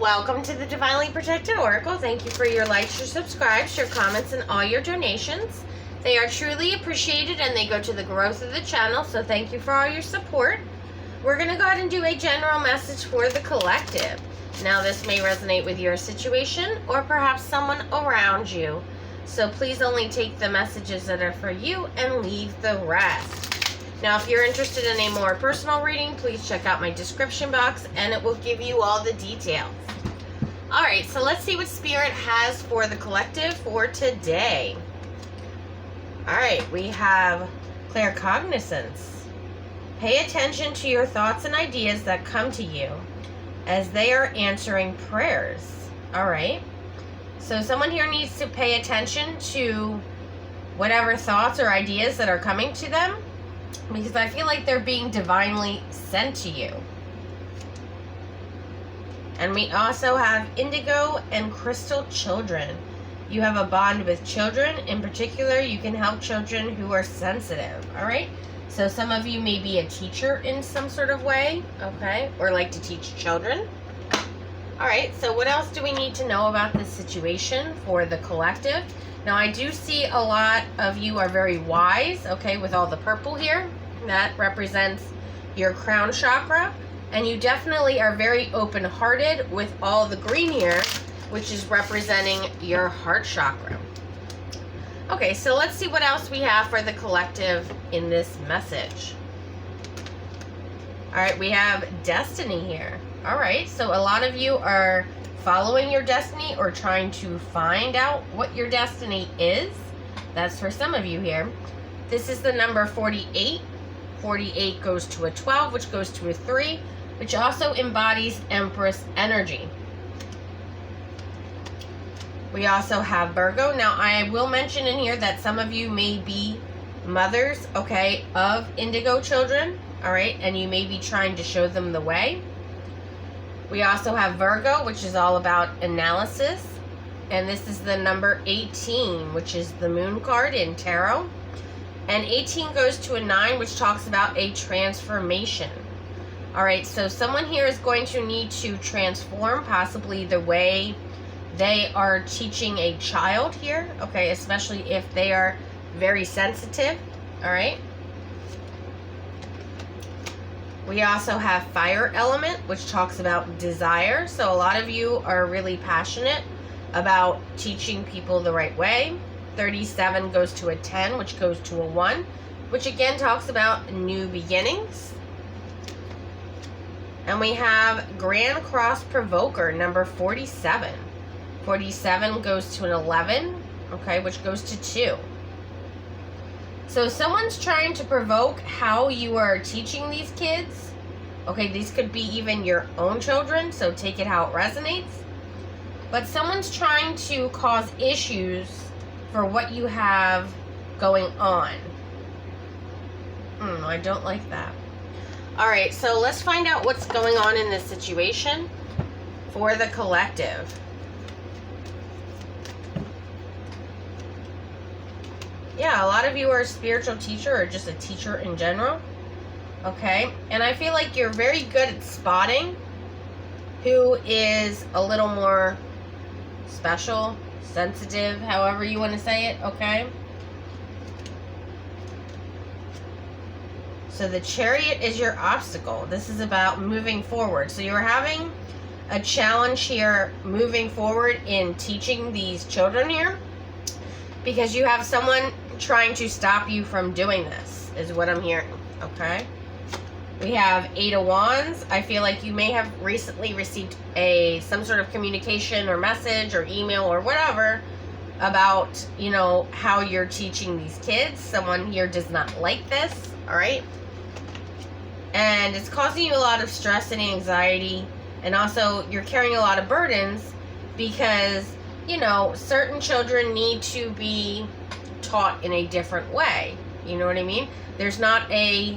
Welcome to the Divinely Protected Oracle. Thank you for your likes, your subscribes, your comments, and all your donations. They are truly appreciated and they go to the growth of the channel, so thank you for all your support. We're going to go ahead and do a general message for the collective. Now, this may resonate with your situation or perhaps someone around you. So please only take the messages that are for you and leave the rest. Now, if you're interested in a more personal reading, please check out my description box and it will give you all the details. All right, so let's see what Spirit has for the collective for today. All right, we have claircognizance. Pay attention to your thoughts and ideas that come to you as they are answering prayers. All right, so someone here needs to pay attention to whatever thoughts or ideas that are coming to them, because I feel like they're being divinely sent to you. And we also have indigo and crystal children. You have a bond with children. In particular, you can help children who are sensitive. All right, so some of you may be a teacher in some sort of way, okay, or like to teach children. All right, so what else do we need to know about this situation for the collective? Now, I do see a lot of you are very wise, okay, with all the purple here. That represents your crown chakra. And you definitely are very open-hearted with all the green here, which is representing your heart chakra. Okay, so let's see what else we have for the collective in this message. All right, we have destiny here. All right, so a lot of you are following your destiny or trying to find out what your destiny is. That's for some of you here. This is the number 48. 48 goes to a 12, which goes to a 3, which also embodies Empress energy. We also have Virgo. Now, I will mention in here that some of you may be mothers, okay, of indigo children, all right, and you may be trying to show them the way. We also have Virgo, which is all about analysis, and this is the number 18, which is the moon card in tarot. And 18 goes to a 9, which talks about a transformation. All right, so someone here is going to need to transform possibly the way they are teaching a child here, okay, especially if they are very sensitive, all right? We also have fire element, which talks about desire. So a lot of you are really passionate about teaching people the right way. 37 goes to a 10, which goes to a 1, which again talks about new beginnings. And we have Grand Cross Provoker, number 47. 47 goes to an 11, okay, which goes to 2. So someone's trying to provoke how you are teaching these kids. Okay, these could be even your own children, so take it how it resonates. But someone's trying to cause issues for what you have going on. I don't like that. All right, so let's find out what's going on in this situation for the collective. Yeah, a lot of you are a spiritual teacher or just a teacher in general. Okay, and I feel like you're very good at spotting who is a little more special, sensitive, however you want to say it, okay? So the Chariot is your obstacle. This is about moving forward. So you're having a challenge here moving forward in teaching these children here because you have someone trying to stop you from doing this, is what I'm hearing, okay? We have 8 of Wands. I feel like you may have recently received some sort of communication or message or email or whatever about, you know, how you're teaching these kids. Someone here does not like this, all right? And it's causing you a lot of stress and anxiety. And also, you're carrying a lot of burdens because, you know, certain children need to be taught in a different way. You know what I mean? There's not a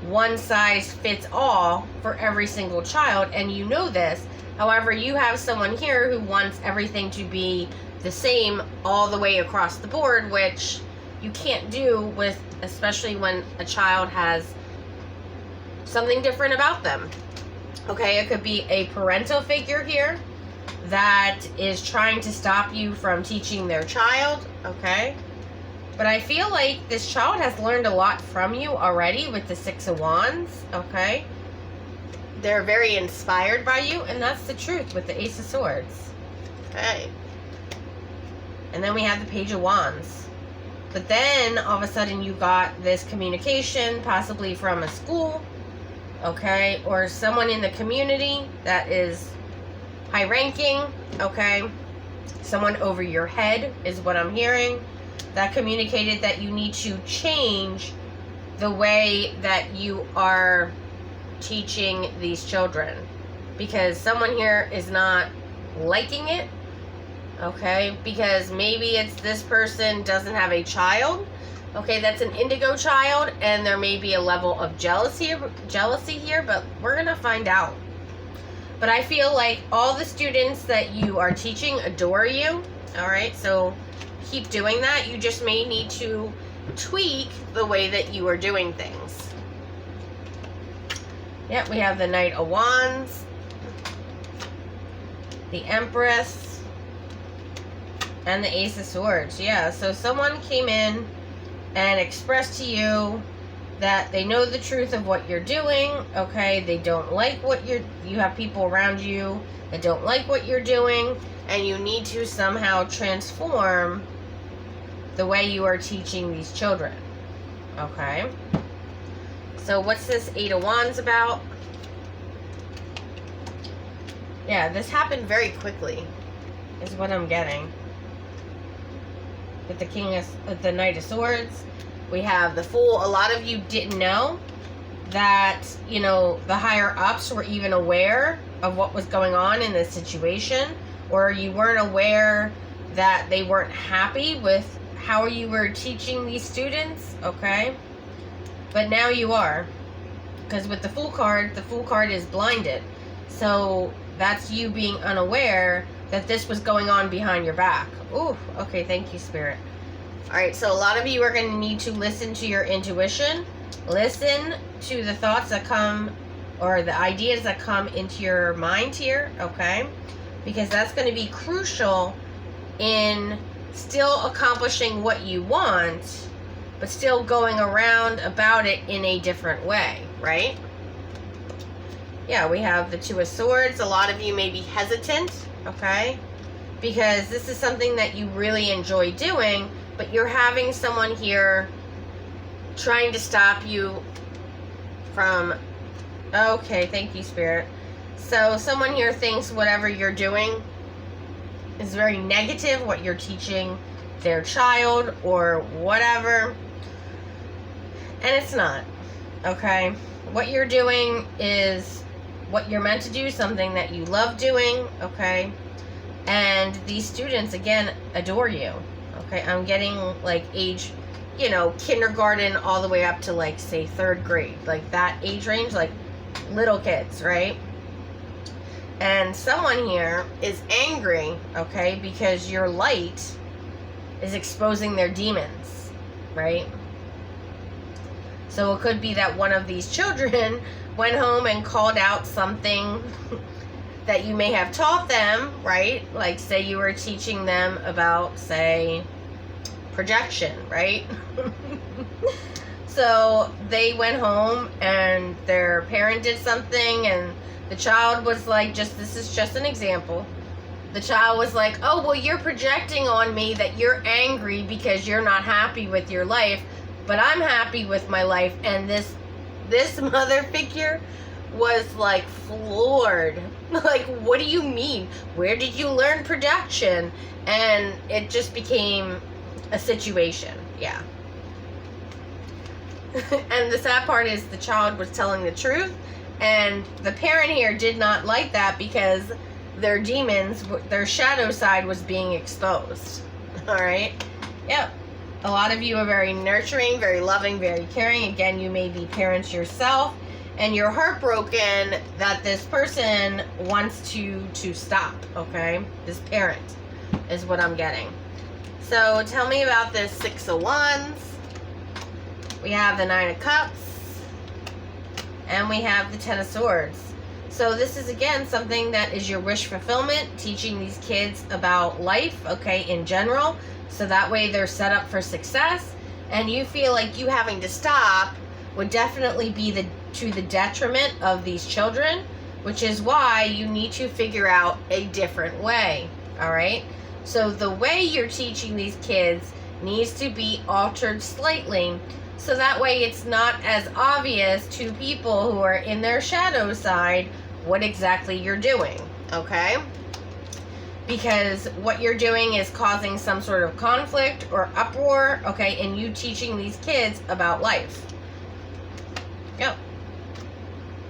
one size fits all for every single child, and you know this. However, you have someone here who wants everything to be the same all the way across the board, which you can't do with, especially when a child has something different about them. Okay, it could be a parental figure here. that is trying to stop you from teaching their child, okay? But I feel like this child has learned a lot from you already with the Six of Wands, okay? They're very inspired by you, and that's the truth with the Ace of Swords. Okay. And then we have the Page of Wands. But then, all of a sudden, you got this communication, possibly from a school, okay? Or someone in the community that is high-ranking, okay? Someone over your head is what I'm hearing. That communicated that you need to change the way that you are teaching these children, because someone here is not liking it, okay? Because maybe it's this person doesn't have a child, okay? That's an indigo child, and there may be a level of jealousy here, but we're gonna find out. But I feel like all the students that you are teaching adore you, all right? So keep doing that. You just may need to tweak the way that you are doing things. Yep, we have the Knight of Wands, the Empress, and the Ace of Swords. Yeah, so someone came in and expressed to you that they know the truth of what you're doing, okay? They don't like what you have people around you that don't like what you're doing, and you need to somehow transform the way you are teaching these children, okay? So what's this Eight of Wands about? Yeah, this happened very quickly, is what I'm getting. With the Knight of Swords, we have the Fool. A lot of you didn't know that, you know, the higher ups were even aware of what was going on in this situation, or you weren't aware that they weren't happy with how you were teaching these students, okay? But now you are, because with the Fool card is blinded. So that's you being unaware that this was going on behind your back. Ooh, okay, thank you, Spirit. All right, so a lot of you are going to need to listen to your intuition. Listen to the thoughts that come, or the ideas that come into your mind here, okay? Because that's going to be crucial in still accomplishing what you want, but still going around about it in a different way, right? Yeah, we have the Two of Swords. A lot of you may be hesitant, okay? Because this is something that you really enjoy doing, but you're having someone here trying to stop you from... Okay, thank you, Spirit. So someone here thinks whatever you're doing is very negative, what you're teaching their child or whatever. And it's not, okay? What you're doing is what you're meant to do, something that you love doing, okay? And these students, again, adore you, okay? I'm getting, like, age, you know, kindergarten all the way up to, like, say, 3rd grade. Like, that age range, like, little kids, right? And someone here is angry, okay, because your light is exposing their demons, right? So it could be that one of these children went home and called out something that you may have taught them, right? Like, say you were teaching them about, say, projection, right? So they went home and their parent did something, and the child was like, this is just an example. The child was like, oh, well, you're projecting on me that you're angry because you're not happy with your life, but I'm happy with my life. And this mother figure was like floored. Like, what do you mean? Where did you learn projection? And it just became a situation. Yeah. And the sad part is the child was telling the truth, and the parent here did not like that because their demons, their shadow side was being exposed. All right? Yep. A lot of you are very nurturing, very loving, very caring. Again, you may be parents yourself, and you're heartbroken that this person wants to stop, okay? This parent is what I'm getting. So tell me about this Six of Wands. We have the Nine of Cups, and we have the Ten of Swords. So this is, again, something that is your wish fulfillment, teaching these kids about life, okay, in general, so that way they're set up for success. And you feel like you having to stop would definitely be to the detriment of these children, which is why you need to figure out a different way, all right? So the way you're teaching these kids needs to be altered slightly, so that way it's not as obvious to people who are in their shadow side what exactly you're doing, okay? Because what you're doing is causing some sort of conflict or uproar, okay, and you teaching these kids about life. Yep.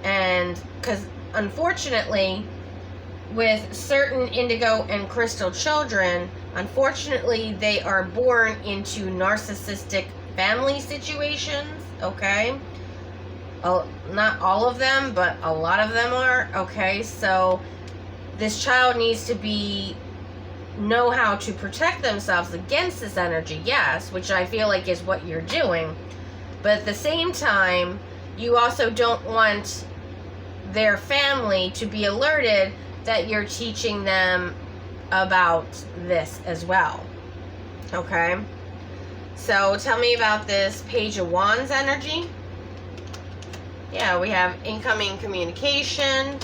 And because unfortunately, with certain indigo and crystal children, unfortunately, they are born into narcissistic family situations, okay? Not all of them, but a lot of them are, okay? So this child needs to know how to protect themselves against this energy, yes, which I feel like is what you're doing. But at the same time, you also don't want their family to be alerted that you're teaching them about this as well, okay? So tell me about this Page of Wands energy. Yeah, we have incoming communication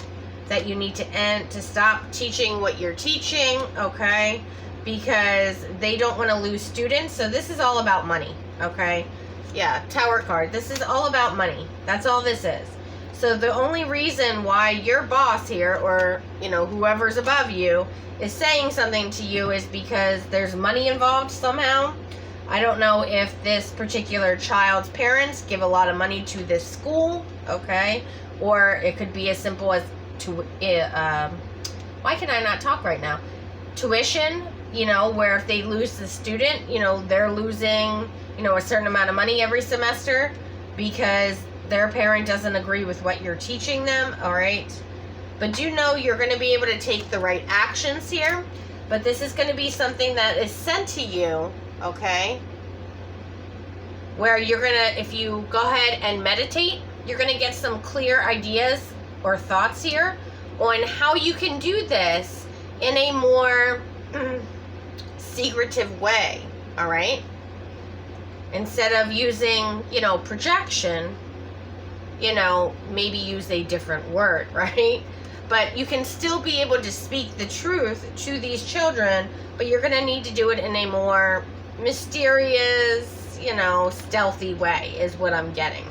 that you need to end, to stop teaching what you're teaching, okay? Because they don't want to lose students. So this is all about money, okay? Yeah, Tower card. This is all about money. That's all this is. So the only reason why your boss here, or, you know, whoever's above you, is saying something to you is because there's money involved somehow. I don't know if this particular child's parents give a lot of money to this school, okay? Or it could be as simple as why can I not talk right now? Tuition, you know, where if they lose the student, you know, they're losing, you know, a certain amount of money every semester because their parent doesn't agree with what you're teaching them, all right? But do know you're going to be able to take the right actions here, but this is going to be something that is sent to you, okay? Where you're going to, if you go ahead and meditate, you're going to get some clear ideas or thoughts here on how you can do this in a more secretive way, all right? Instead of using, you know, projection, you know, maybe use a different word, right? But you can still be able to speak the truth to these children, but you're going to need to do it in a more mysterious, you know, stealthy way is what I'm getting.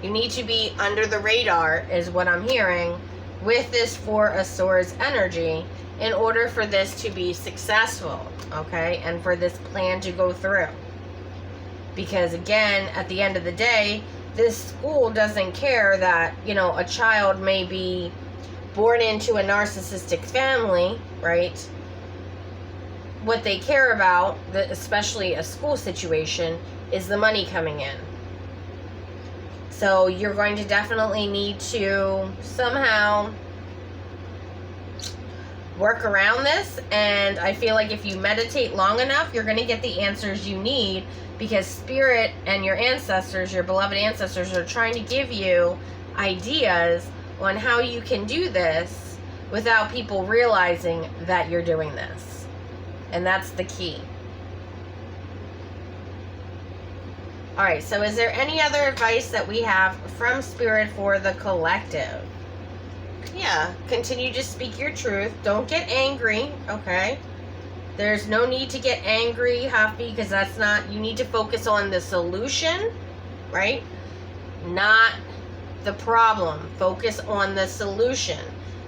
You need to be under the radar is what I'm hearing with this Four of Swords energy in order for this to be successful, okay? And for this plan to go through. Because again, at the end of the day, this school doesn't care that, you know, a child may be born into a narcissistic family, right? What they care about, especially a school situation, is the money coming in. So you're going to definitely need to somehow work around this. And I feel like if you meditate long enough, you're going to get the answers you need, because Spirit and your ancestors, your beloved ancestors, are trying to give you ideas on how you can do this without people realizing that you're doing this. And that's the key. Alright, so is there any other advice that we have from Spirit for the collective? Yeah, continue to speak your truth. Don't get angry, okay? There's no need to get angry, happy, because that's not, you need to focus on the solution, right? Not the problem. Focus on the solution.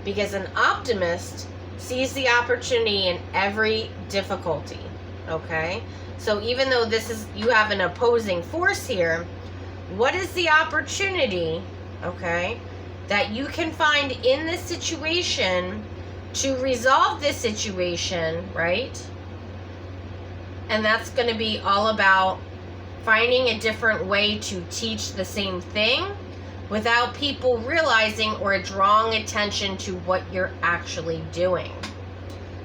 Because an optimist sees the opportunity in every difficulty, okay? So even though this is, you have an opposing force here, what is the opportunity, okay, that you can find in this situation to resolve this situation, right? And that's going to be all about finding a different way to teach the same thing without people realizing or drawing attention to what you're actually doing.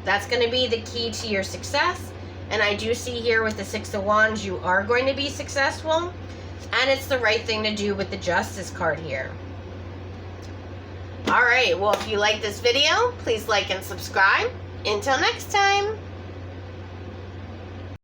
That's going to be the key to your success. And I do see here with the Six of Wands, you are going to be successful. And it's the right thing to do with the Justice card here. All right, well, if you like this video, please like and subscribe. Until next time.